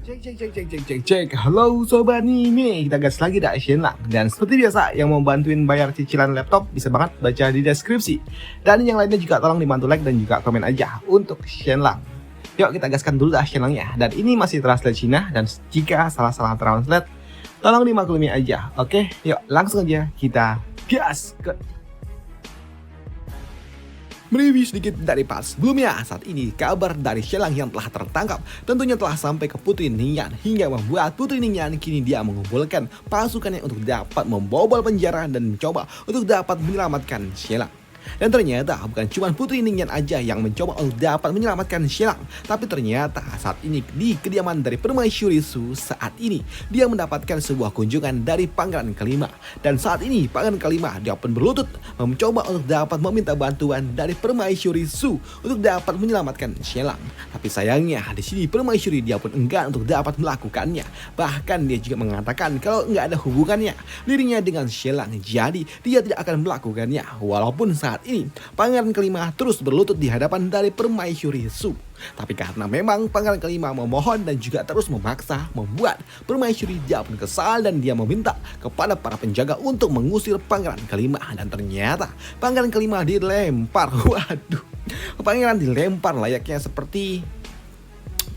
Cek. Halo Sobat Nime, kita gas lagi dah Shenlang. Dan seperti biasa, yang mau bantuin bayar cicilan laptop bisa banget baca di deskripsi. Dan yang lainnya juga tolong dibantu like dan juga komen aja untuk Shenlang. Yuk kita gaskan dulu dah Shenlangnya. Dan ini masih translate Cina, dan jika salah-salah translate, tolong dimaklumi aja. Oke, yuk langsung aja kita gas ke mereview sedikit dari part sebelumnya. Saat ini kabar dari Shenlang yang telah tertangkap tentunya telah sampai ke Putri Ningyan, hingga membuat Putri Ningyan kini dia mengumpulkan pasukannya untuk dapat membobol penjara dan mencoba untuk dapat menyelamatkan Shenlang. Dan ternyata bukan cuma Putri Ningyan aja yang mencoba untuk dapat menyelamatkan Shenlang, tapi ternyata saat ini di kediaman dari Permaisuri Su, saat ini dia mendapatkan sebuah kunjungan dari Pangeran Kelima. Dan saat ini Pangeran Kelima dia pun berlutut mencoba untuk dapat meminta bantuan dari Permaisuri Su untuk dapat menyelamatkan Shenlang. Tapi sayangnya di sini Permaisuri dia pun enggan untuk dapat melakukannya. Bahkan dia juga mengatakan kalau nggak ada hubungannya dirinya dengan Shenlang, jadi dia tidak akan melakukannya. Walaupun saat ini Pangeran Kelima terus berlutut di hadapan dari Permaisuri Su. Tapi karena memang Pangeran Kelima memohon dan juga terus memaksa, membuat Permaisuri dia pun kesal dan dia meminta kepada para penjaga untuk mengusir Pangeran Kelima. Dan ternyata Pangeran Kelima dilempar. Waduh, Pangeran dilempar layaknya seperti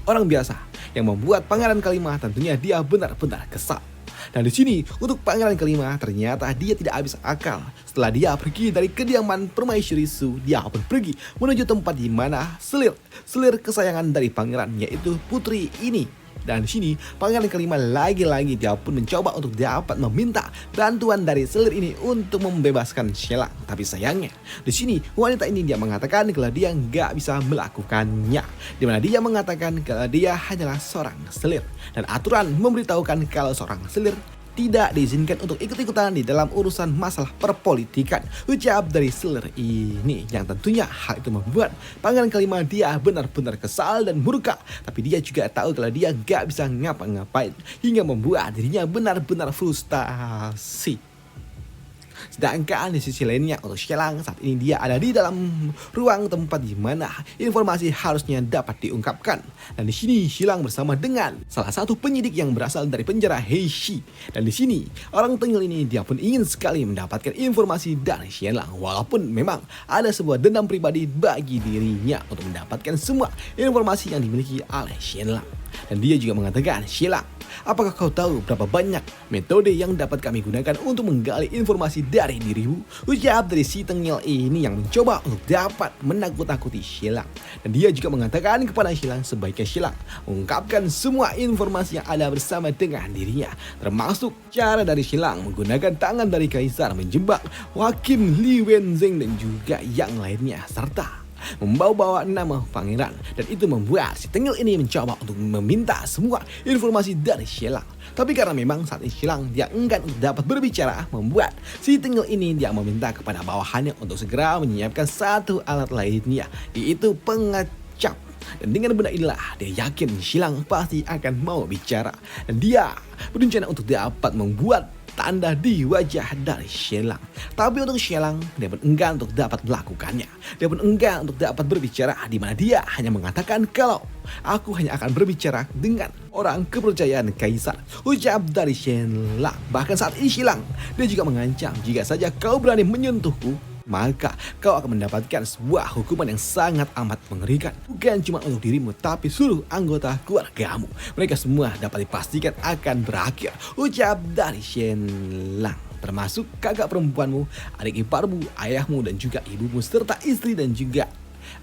orang biasa, yang membuat Pangeran Kelima tentunya dia benar-benar kesal. Dan di sini untuk Pangeran Kelima ternyata dia tidak habis akal. Setelah dia pergi dari kediaman Permaisuri Su, dia pun pergi menuju tempat di mana selir kesayangan dari pangeran, yaitu putri ini. Dan di sini Pangeran Kelima lagi-lagi dia pun mencoba untuk dapat meminta bantuan dari selir ini untuk membebaskan Shenlang. Tapi sayangnya di sini wanita ini dia mengatakan kalau dia nggak bisa melakukannya, dimana dia mengatakan kalau dia hanyalah seorang selir, dan aturan memberitahukan kalau seorang selir tidak diizinkan untuk ikut-ikutan di dalam urusan masalah perpolitikan, ucap dari selir ini. Yang tentunya hal itu membuat Pangeran Kelima dia benar-benar kesal dan murka. Tapi dia juga tahu kalau dia gak bisa ngapa-ngapain, hingga membuat dirinya benar-benar frustasi. Sedangkan di sisi lainnya untuk Shenlang saat ini dia ada di dalam ruang tempat di mana informasi harusnya dapat diungkapkan. Dan di sini Shenlang bersama dengan salah satu penyidik yang berasal dari penjara Heishi. Dan di sini orang tengil ini dia pun ingin sekali mendapatkan informasi dari Shenlang, walaupun memang ada sebuah dendam pribadi bagi dirinya untuk mendapatkan semua informasi yang dimiliki oleh Shenlang. Dan dia juga mengatakan, Shenlang, apakah kau tahu berapa banyak metode yang dapat kami gunakan untuk menggali informasi dari dirimu? Ucap dari si tengil ini yang mencoba untuk dapat menakut-nakuti Shenlang. Dan dia juga mengatakan kepada Shenlang sebaiknya Shenlang mengungkapkan semua informasi yang ada bersama dengan dirinya, termasuk cara dari Shenlang menggunakan tangan dari Kaisar menjebak Hakim Li Wenzheng dan juga yang lainnya, serta membawa-bawa nama pangeran. Dan itu membuat si tengil ini mencoba untuk meminta semua informasi dari Shenlang. Tapi karena memang saat ini Shenlang dia enggan untuk dapat berbicara, membuat si tengil ini dia meminta kepada bawahannya untuk segera menyiapkan satu alat lainnya, yaitu pengecap. Dan dengan benda inilah dia yakin Shenlang pasti akan mau bicara. Dan dia berencana untuk dapat membuat tanda di wajah dari Shenlang. Tapi untuk Shenlang dia pun enggan untuk dapat melakukannya. Dia pun enggan untuk dapat berbicara, di mana dia hanya mengatakan kalau aku hanya akan berbicara dengan orang kepercayaan Kaisar, ucap dari Shenlang. Bahkan saat ini Shenlang dia juga mengancam, jika saja kau berani menyentuhku, maka kau akan mendapatkan sebuah hukuman yang sangat amat mengerikan. Bukan cuma untuk dirimu, tapi seluruh anggota keluargamu. Mereka semua dapat dipastikan akan berakhir, ucap dari Shenlang. Termasuk kakak perempuanmu, adik iparmu, ayahmu dan juga ibumu, serta istri dan juga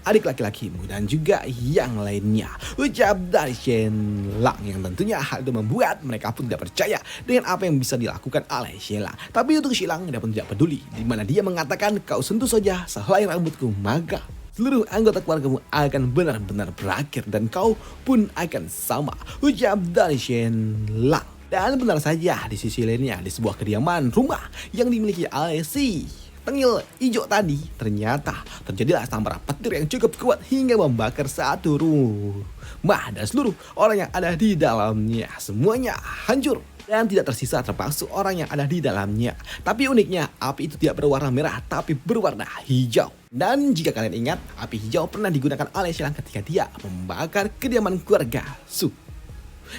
adik laki-lakimu dan juga yang lainnya, ucap dari Shenlang. Yang tentunya hal itu membuat mereka pun tidak percaya dengan apa yang bisa dilakukan oleh Shenlang. Tapi untuk Shenlang dia pun tidak peduli, di mana dia mengatakan kau sentuh saja sehelai rambutku, maka seluruh anggota keluargamu akan benar-benar berakhir dan kau pun akan sama, ucap dari Shenlang. Dan benar saja di sisi lainnya, di sebuah kediaman rumah yang dimiliki oleh si tengil hijau tadi, ternyata terjadilah sambaran petir yang cukup kuat hingga membakar satu rumah dan seluruh orang yang ada di dalamnya semuanya hancur dan tidak tersisa termasuk orang yang ada di dalamnya. Tapi uniknya api itu tidak berwarna merah tapi berwarna hijau. Dan jika kalian ingat, api hijau pernah digunakan oleh Shenlang ketika dia membakar kediaman keluarga Su.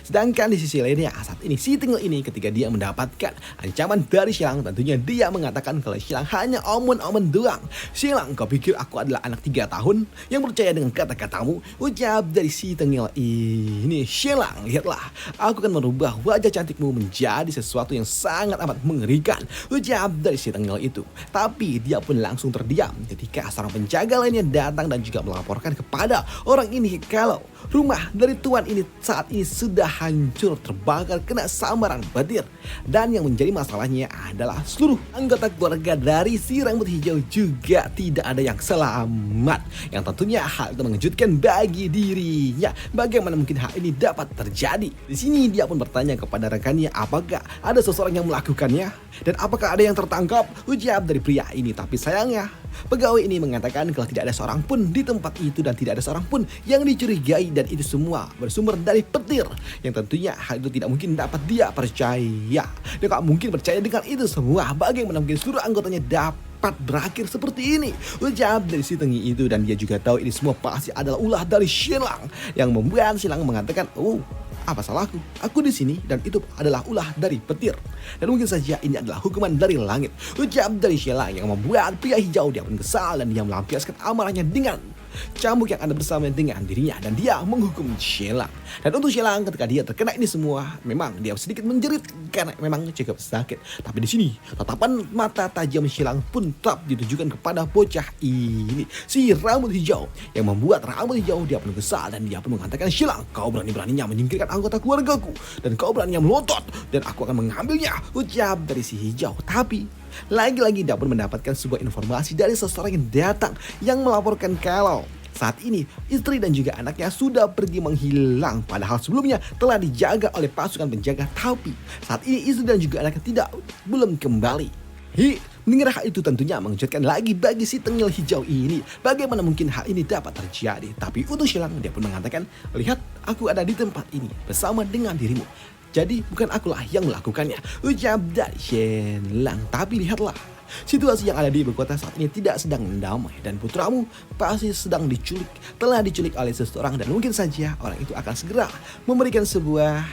Sedangkan di sisi lainnya saat ini si Tengil ini ketika dia mendapatkan ancaman dari Xilang, tentunya dia mengatakan kalau Xilang hanya omong-omong doang. Xilang, kau pikir aku adalah anak 3 tahun yang percaya dengan kata-katamu? Ucap dari si Tengil ini. Xilang, lihatlah, aku akan merubah wajah cantikmu menjadi sesuatu yang sangat amat mengerikan. Ucap dari si Tengil itu. Tapi dia pun langsung terdiam ketika seorang penjaga lainnya datang dan juga melaporkan kepada orang ini kalau rumah dari tuan ini saat ini sudah hancur terbakar kena sambaran petir. Dan yang menjadi masalahnya adalah seluruh anggota keluarga dari si rambut hijau juga tidak ada yang selamat. Yang tentunya hal itu mengejutkan bagi dirinya. Bagaimana mungkin hal ini dapat terjadi? Di sini dia pun bertanya kepada rekannya apakah ada seseorang yang melakukannya dan apakah ada yang tertangkap. Ucap dari pria ini, tapi sayangnya pegawai ini mengatakan kalau tidak ada seorang pun di tempat itu dan tidak ada seorang pun yang dicurigai, dan itu semua bersumber dari petir. Yang tentunya hal itu tidak mungkin dapat dia percaya. Dia gak mungkin percaya dengan itu semua. Bagaimana mungkin seluruh anggotanya dapat berakhir seperti ini? Ucap dari si Tengi itu, dan dia juga tahu ini semua pasti adalah ulah dari Xilang yang membuat Xilang mengatakan, oh, apa salahku? Aku di sini dan itu adalah ulah dari petir. Dan mungkin saja ini adalah hukuman dari langit. Ucap dari Xilang yang membuat pria hijau dia pun kesal dan dia melampiaskan amarahnya dengan cambuk yang ada bersama dengan dirinya, dan dia menghukum Xilang. Dan untuk Xilang ketika dia terkena ini semua, memang dia sedikit menjerit karena memang cukup sakit. Tapi di sini tatapan mata tajam Xilang pun tetap ditujukan kepada bocah ini, si rambut hijau, yang membuat rambut hijau dia pun kesal dan dia pun mengatakan, Xilang, kau berani-beraninya menyingkirkan anggota keluargaku dan kau beraninya melotot dan aku akan mengambilnya. Ucap dari si hijau. Tapi lagi-lagi dia pun mendapatkan sebuah informasi dari seseorang yang datang yang melaporkan kalau saat ini istri dan juga anaknya sudah pergi menghilang, padahal sebelumnya telah dijaga oleh pasukan penjaga. Tapi saat ini istri dan juga anaknya belum kembali. Mendengar hal itu tentunya mengejutkan lagi bagi si Tengil hijau ini. Bagaimana mungkin hal ini dapat terjadi? Tapi untuk Xilang dia pun mengatakan, lihat, aku ada di tempat ini bersama dengan dirimu. Jadi bukan akulah yang melakukannya. Ucap dari Xilang. Tapi lihatlah, situasi yang ada di ibu kota saat ini tidak sedang damai, dan putramu pasti sedang diculik, telah diculik oleh seseorang, dan mungkin saja orang itu akan segera memberikan sebuah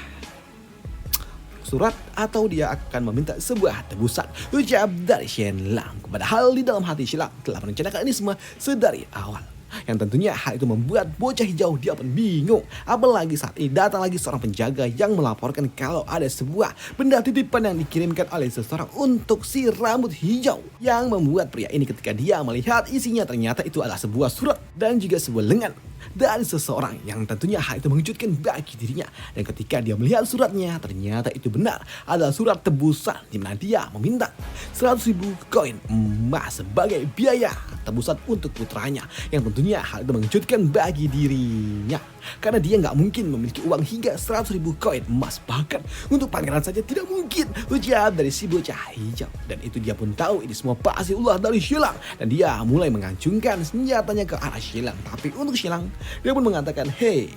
surat atau dia akan meminta sebuah tebusan. Ucap dari Xilang. Padahal di dalam hati Xilang telah merencanakan ini semua sedari awal. Yang tentunya hal itu membuat bocah hijau dia pun bingung. Apalagi saat ini datang lagi seorang penjaga yang melaporkan kalau ada sebuah benda titipan yang dikirimkan oleh seseorang untuk si rambut hijau. Yang membuat pria ini ketika dia melihat isinya ternyata itu adalah sebuah surat dan juga sebuah lengan dari seseorang, yang tentunya hal itu mengejutkan bagi dirinya. Dan ketika dia melihat suratnya, ternyata itu benar adalah surat tebusan di mana dia meminta 100.000 koin emas sebagai biaya tebusan untuk putranya. Yang tentunya hal itu mengejutkan bagi dirinya, karena dia nggak mungkin memiliki uang hingga 100.000 koin emas, bahkan untuk pangeran saja tidak mungkin. Ucap dari si bocah hijau, dan itu dia pun tahu ini semua pasti ulah dari Xilang, dan dia mulai mengacungkan senjatanya ke arah Xilang. Tapi untuk Xilang, dia pun mengatakan, hei,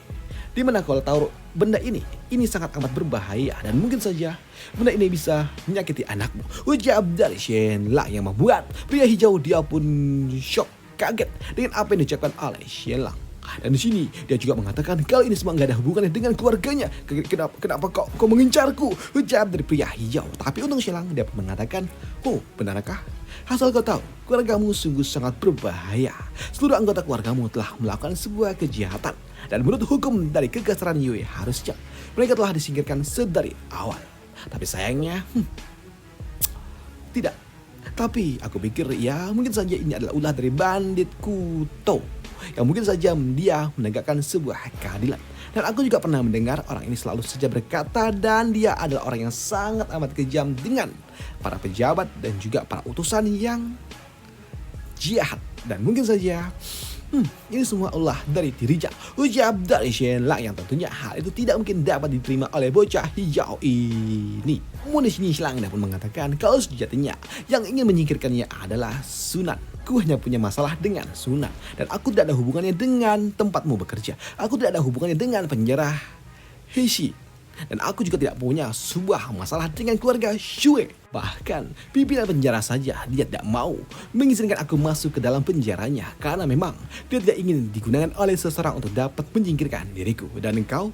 di mana kau taruh benda ini? Ini sangat amat berbahaya dan mungkin saja benda ini bisa menyakiti anakmu. Ucap dari Xilang yang membuat pria hijau dia pun shock, kaget dengan apa yang diucapkan oleh Xilang. Dan di sini dia juga mengatakan kalau ini semua nggak ada hubungannya dengan keluarganya. Kenapa kau mengincarku? Ucap dari pria hijau. Tapi untuk Xilang dia pun mengatakan, oh, benarkah? Asal kau tahu, keluargamu sungguh sangat berbahaya. Seluruh anggota keluargamu telah melakukan sebuah kejahatan, dan menurut hukum dari kegasaran Yue harusnya mereka telah disingkirkan sedari awal. Tapi sayangnya, tidak. Tapi aku pikir ya mungkin saja ini adalah ulah dari bandit Kuto, yang mungkin saja dia menegakkan sebuah keadilan. Dan aku juga pernah mendengar orang ini selalu saja berkata, dan dia adalah orang yang sangat amat kejam dengan para pejabat dan juga para utusan yang jahat. Dan mungkin saja ini semua ulah dari dirinya. Ucap dari Xilang yang tentunya hal itu tidak mungkin dapat diterima oleh bocah hijau ini. Namun di sini Xilang pun mengatakan kalau sejatinya yang ingin menyingkirkannya adalah Sunan. Aku hanya punya masalah dengan Sunan, dan aku tidak ada hubungannya dengan tempatmu bekerja. Aku tidak ada hubungannya dengan penjara Heishi. Dan aku juga tidak punya sebuah masalah dengan keluarga Shue. Bahkan pimpinan penjara saja dia tidak mau mengizinkan aku masuk ke dalam penjaranya, karena memang dia tidak ingin digunakan oleh seseorang untuk dapat menyingkirkan diriku. Dan engkau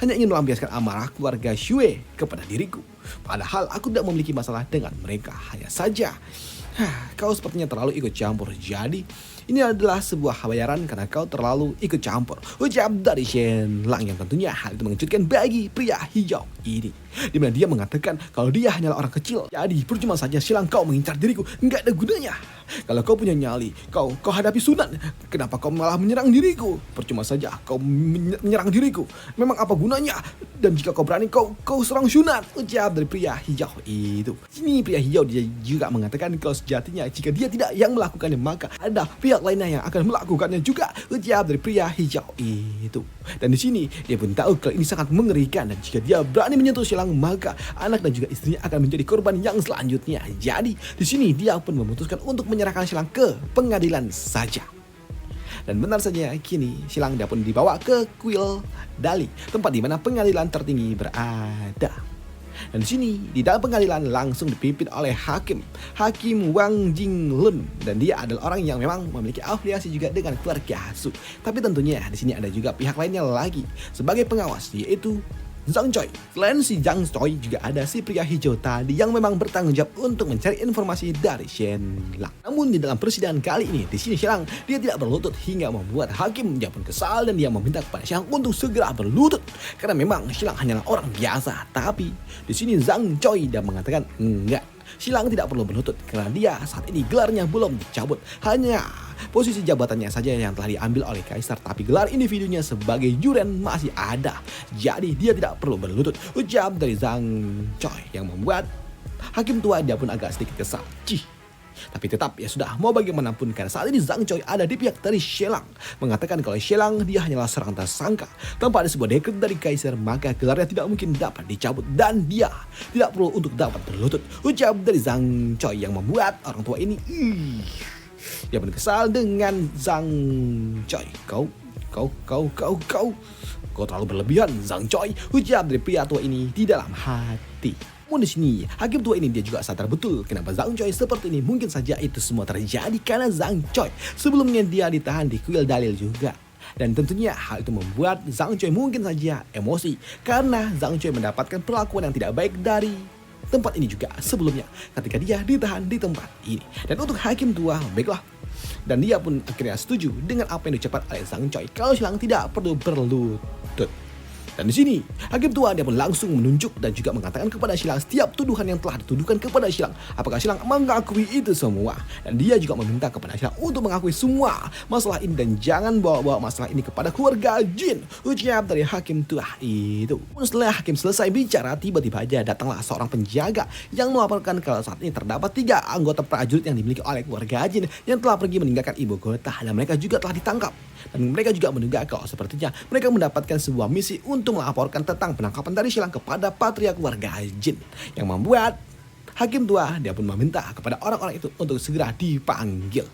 hanya ingin melampiaskan amarah keluarga Shue kepada diriku. Padahal aku tidak memiliki masalah dengan mereka. Hanya saja, kau sepertinya terlalu ikut campur. Jadi, ini adalah sebuah bayaran karena kau terlalu ikut campur. Ucap dari Shenlang yang tentunya hal itu mengejutkan bagi pria hijau ini. Di mana dia mengatakan kalau dia hanyalah orang kecil. Jadi percuma saja Shenlang kau mengincar diriku. Nggak ada gunanya. Kalau kau punya nyali, kau hadapi Sunan. Kenapa kau malah menyerang diriku? Percuma saja kau menyerang diriku. Memang apa gunanya? Dan jika kau berani, kau serang Sunan. Ucap dari pria hijau itu. Sini pria hijau dia juga mengatakan kalau sejatinya jika dia tidak yang melakukannya, maka ada pihak lainnya yang akan melakukannya juga. Ucap dari pria hijau itu. Dan di sini dia pun tahu kalau ini sangat mengerikan, dan jika dia berani menyentuh Shenlang, maka anak dan juga istrinya akan menjadi korban yang selanjutnya. Jadi di sini dia pun memutuskan untuk menyerahkan Shenlang ke pengadilan saja. Dan benar saja kini Shenlang dia pun dibawa ke kuil Dali, tempat di mana pengadilan tertinggi berada. Dan di sini di dalam pengadilan langsung dipimpin oleh Hakim Wang Jinglun, dan dia adalah orang yang memang memiliki afiliasi juga dengan keluarga Su. Tapi tentunya di sini ada juga pihak lainnya lagi sebagai pengawas, yaitu Zhang Choi. Selain si Zhang Choi, juga ada si pria hijau tadi yang memang bertanggung jawab untuk mencari informasi dari Shenlang. Namun di dalam persidangan kali ini, di sini Shenlang dia tidak berlutut hingga membuat hakim dia pun kesal, dan dia meminta kepada Shenlang untuk segera berlutut karena memang Shenlang hanyalah orang biasa. Tapi di sini Zhang Choi dia mengatakan enggak, Shenlang tidak perlu berlutut karena dia saat ini gelarnya belum dicabut, hanya posisi jabatannya saja yang telah diambil oleh kaisar, tapi gelar individunya sebagai Juren masih ada. Jadi dia tidak perlu berlutut. Ucap dari Zhang Choi yang membuat hakim tua dia pun agak sedikit kesal. Tapi tetap ya sudah, mau bagaimanapun karena saat ini Zhang Choi ada di pihak dari Shenlang, mengatakan kalau Shenlang dia hanyalah seorang tersangka. Tanpa ada sebuah dekret dari kaisar, maka gelarnya tidak mungkin dapat dicabut dan dia tidak perlu untuk dapat berlutut. Ucap dari Zhang Choi yang membuat orang tua ini dia pun kesal dengan Zhang Choi. Kau terlalu berlebihan, Zhang Choi. Ucap dari pria tua ini di dalam hati. Namun di sini, hakim tua ini dia juga sadar betul kenapa Zhang Choi seperti ini. Mungkin saja itu semua terjadi karena Zhang Choi sebelumnya dia ditahan di kuil Dalil juga. Dan tentunya hal itu membuat Zhang Choi mungkin saja emosi karena Zhang Choi mendapatkan perlakuan yang tidak baik dari tempat ini juga sebelumnya ketika dia ditahan di tempat ini. Dan untuk hakim tua, baiklah. Dan dia pun akhirnya setuju dengan apa yang diucapkan oleh Zhang Choi kalau Shenlang tidak perlu berlutut. Dan di sini, hakim tua dia pun langsung menunjuk dan juga mengatakan kepada Shenlang setiap tuduhan yang telah dituduhkan kepada Shenlang. Apakah Shenlang mengakui itu semua? Dan dia juga meminta kepada Shenlang untuk mengakui semua masalah ini dan jangan bawa-bawa masalah ini kepada keluarga Jin. Ucap dari hakim tua itu. Setelah hakim selesai bicara, tiba-tiba aja datanglah seorang penjaga yang melaporkan kalau saat ini terdapat 3 anggota prajurit yang dimiliki oleh keluarga Jin yang telah pergi meninggalkan ibu kota, dan mereka juga telah ditangkap. Dan mereka juga menduga kalau sepertinya mereka mendapatkan sebuah misi untuk melaporkan tentang penangkapan dari Shenlang kepada patria keluarga Jin, yang membuat hakim tua dia pun meminta kepada orang-orang itu untuk segera dipanggil.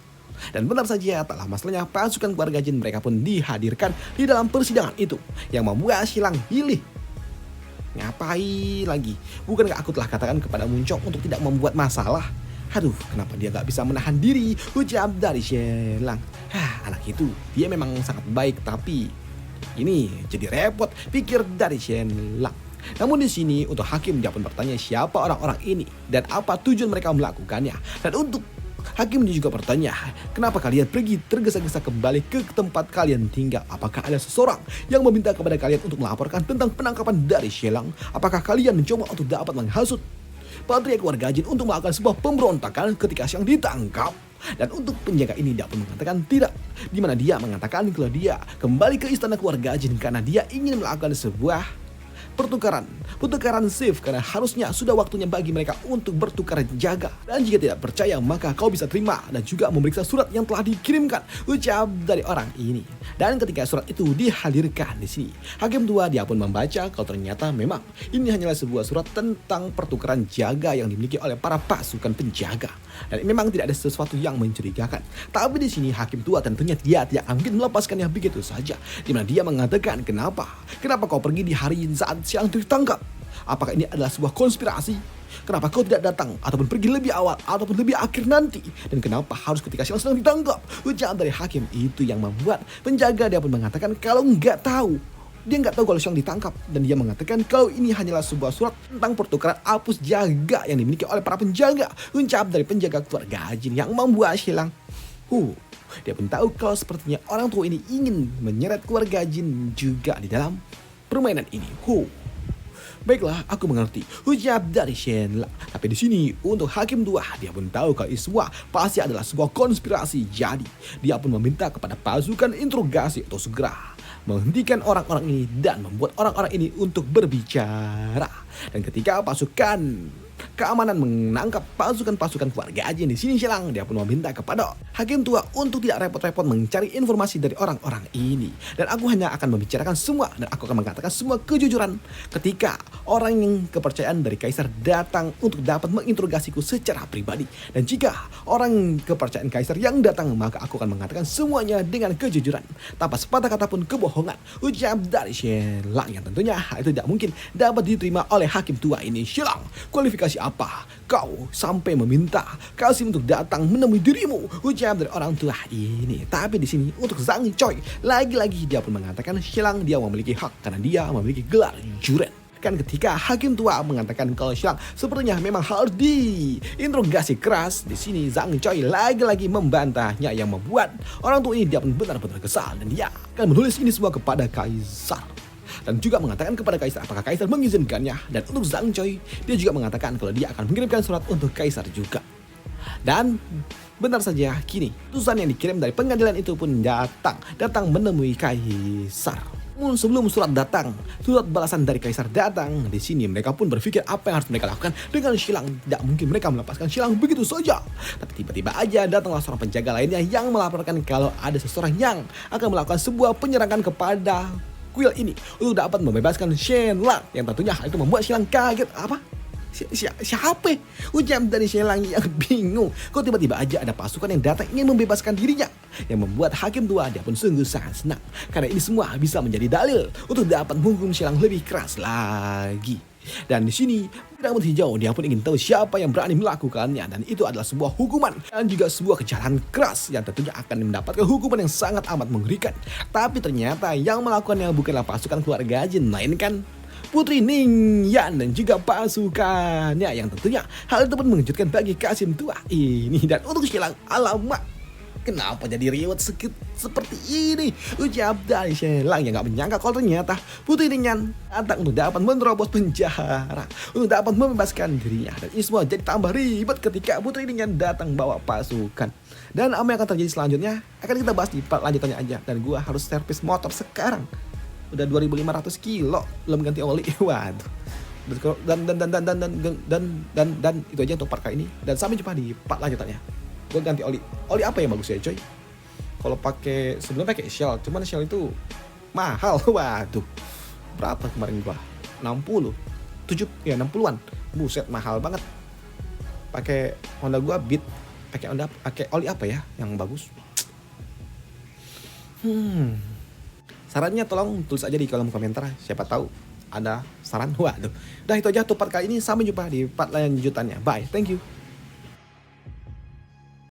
Dan benar saja, tak lama setelahnya pasukan keluarga Jin mereka pun dihadirkan di dalam persidangan itu, yang membuat Shenlang pilih. Ngapain lagi? Bukankah aku telah katakan kepada Muncong untuk tidak membuat masalah? Aduh, kenapa dia gak bisa menahan diri? Ucap dari Shenlang. Anak itu dia memang sangat baik, tapi ini jadi repot, pikir dari Shenlang. Namun di sini untuk hakim dia pun bertanya siapa orang-orang ini dan apa tujuan mereka melakukannya. Dan untuk hakim dia juga bertanya, kenapa kalian pergi tergesa-gesa kembali ke tempat kalian tinggal? Apakah ada seseorang yang meminta kepada kalian untuk melaporkan tentang penangkapan dari Shenlang? Apakah kalian mencoba untuk dapat menghasut patria keluarga Jin untuk melakukan sebuah pemberontakan ketika Shenlang ditangkap? Dan untuk penjaga ini dia pun mengatakan tidak, di mana dia mengatakan kalau dia kembali ke istana keluarga Jin karena dia ingin melakukan sebuah pertukaran shift, karena harusnya sudah waktunya bagi mereka untuk bertukar jaga. Dan jika tidak percaya, maka kau bisa terima dan juga memeriksa surat yang telah dikirimkan, ucap dari orang ini. Dan ketika surat itu dihadirkan di sini, hakim tua dia pun membaca kalau ternyata memang ini hanyalah sebuah surat tentang pertukaran jaga yang dimiliki oleh para pasukan penjaga. Dan memang tidak ada sesuatu yang mencurigakan. Tapi di sini hakim tua tentunya dia tidak mungkin melepaskannya begitu saja. Di mana dia mengatakan kenapa kau pergi di hari saat Shenlang ditangkap? Apakah ini adalah sebuah konspirasi? Kenapa kau tidak datang ataupun pergi lebih awal ataupun lebih akhir nanti? Dan kenapa harus ketika Shenlang sedang ditangkap? Ucapan dari hakim itu yang membuat penjaga dia pun mengatakan kalau nggak tahu Dia nggak tahu kalau Xiang ditangkap dan dia mengatakan kalau ini hanyalah sebuah surat tentang pertukaran apus jaga yang dimiliki oleh para penjaga. Ucap dari penjaga keluarga Jin yang membuat Xiang. Dia pun tahu kalau sepertinya orang tua ini ingin menyeret keluarga Jin juga di dalam permainan ini. Baiklah, aku mengerti. Ucap dari Shenla. Tapi di sini untuk Hakim Tua, dia pun tahu kalau ini semua pasti adalah sebuah konspirasi. Jadi, dia pun meminta kepada pasukan interogasi untuk segera menghentikan orang-orang ini dan membuat orang-orang ini untuk berbicara. Dan ketika pasukan keamanan menangkap pasukan-pasukan keluarga Jin di sini Xiang, dia pun meminta kepada Hakim Tua untuk tidak repot-repot mencari informasi dari orang-orang ini. Dan aku hanya akan membicarakan semua dan aku akan mengatakan semua kejujuran ketika orang yang kepercayaan dari Kaisar datang untuk dapat menginterogasiku secara pribadi. Dan jika orang kepercayaan Kaisar yang datang, maka aku akan mengatakan semuanya dengan kejujuran tanpa sepatah kata pun kebohongan. Ucap dari Xiang yang tentunya itu tidak mungkin dapat diterima oleh Hakim Tua ini. Xiang, kualifikasi apa kau sampai meminta Kasim untuk datang menemui dirimu? Ucap dari orang tua ini. Tapi di sini untuk Zhang Choi, lagi-lagi dia pun mengatakan Xiang dia memiliki hak karena dia memiliki gelar juren. Kan ketika Hakim Tua mengatakan kalau Xiang sepertinya memang harus diinterogasi keras, di sini Zhang Choi lagi-lagi membantahnya yang membuat orang tua ini dia pun benar-benar kesal dan dia akan menulis ini semua kepada Kaisar. Dan juga mengatakan kepada Kaisar apakah Kaisar mengizinkannya. Dan untuk Zhang Choi, dia juga mengatakan kalau dia akan mengirimkan surat untuk Kaisar juga. Dan benar saja kini utusan yang dikirim dari pengadilan itu pun datang menemui Kaisar. Namun sebelum surat balasan dari Kaisar datang, di sini mereka pun berpikir apa yang harus mereka lakukan dengan Xiang. Tidak mungkin mereka melepaskan Xiang begitu saja. Tapi tiba-tiba aja datanglah seorang penjaga lainnya yang melaporkan kalau ada seseorang yang akan melakukan sebuah penyerangan kepada kuil ini untuk dapat membebaskan Shenla. Yang tentunya hal itu membuat Xiang kaget. Apa? Siapa? Ucap dari Xiang yang bingung. Kok tiba-tiba aja ada pasukan yang datang ingin membebaskan dirinya. Yang membuat Hakim Tua dia pun sungguh sangat senang. Karena ini semua bisa menjadi dalil untuk dapat menghukum Xiang lebih keras lagi. Dan di sini rambut hijau dia pun ingin tahu siapa yang berani melakukannya, dan itu adalah sebuah hukuman dan juga sebuah kejahatan keras yang tentunya akan mendapatkan hukuman yang sangat amat mengerikan. Tapi ternyata yang melakukannya bukanlah pasukan keluarga Jin, melainkan Putri Ningyan dan juga pasukannya, yang tentunya hal itu pun mengejutkan bagi Kasim Tua ini. Dan untuk Xiang, alamak, kenapa jadi riwet seperti ini? Ucap dari Xiang yang gak menyangka kalau ternyata Putri Ningyan datang untuk dapat menerobos penjara, untuk dapat membebaskan dirinya. Dan ini semua jadi tambah ribet ketika Putri Ningyan datang bawa pasukan. Dan apa yang akan terjadi selanjutnya akan kita bahas di part lanjutannya aja. Dan gua harus servis motor sekarang. Udah 2.500 kilo belum ganti oli. Waduh. Dan itu aja untuk part kali ini. Dan sampai jumpa di part lanjutannya. Gue ganti oli apa yang bagus ya coy? Kalau sebelumnya pakai Shell, cuman Shell itu mahal. Waduh, berapa kemarin gua? 60an. Buset, mahal banget. Pakai Honda gua Beat, pakai oli apa ya yang bagus? Sarannya tolong tulis aja di kolom komentar, siapa tahu ada saran. Waduh. Udah itu aja untuk part kali ini, sampai jumpa di part lanjutannya. Bye, thank you.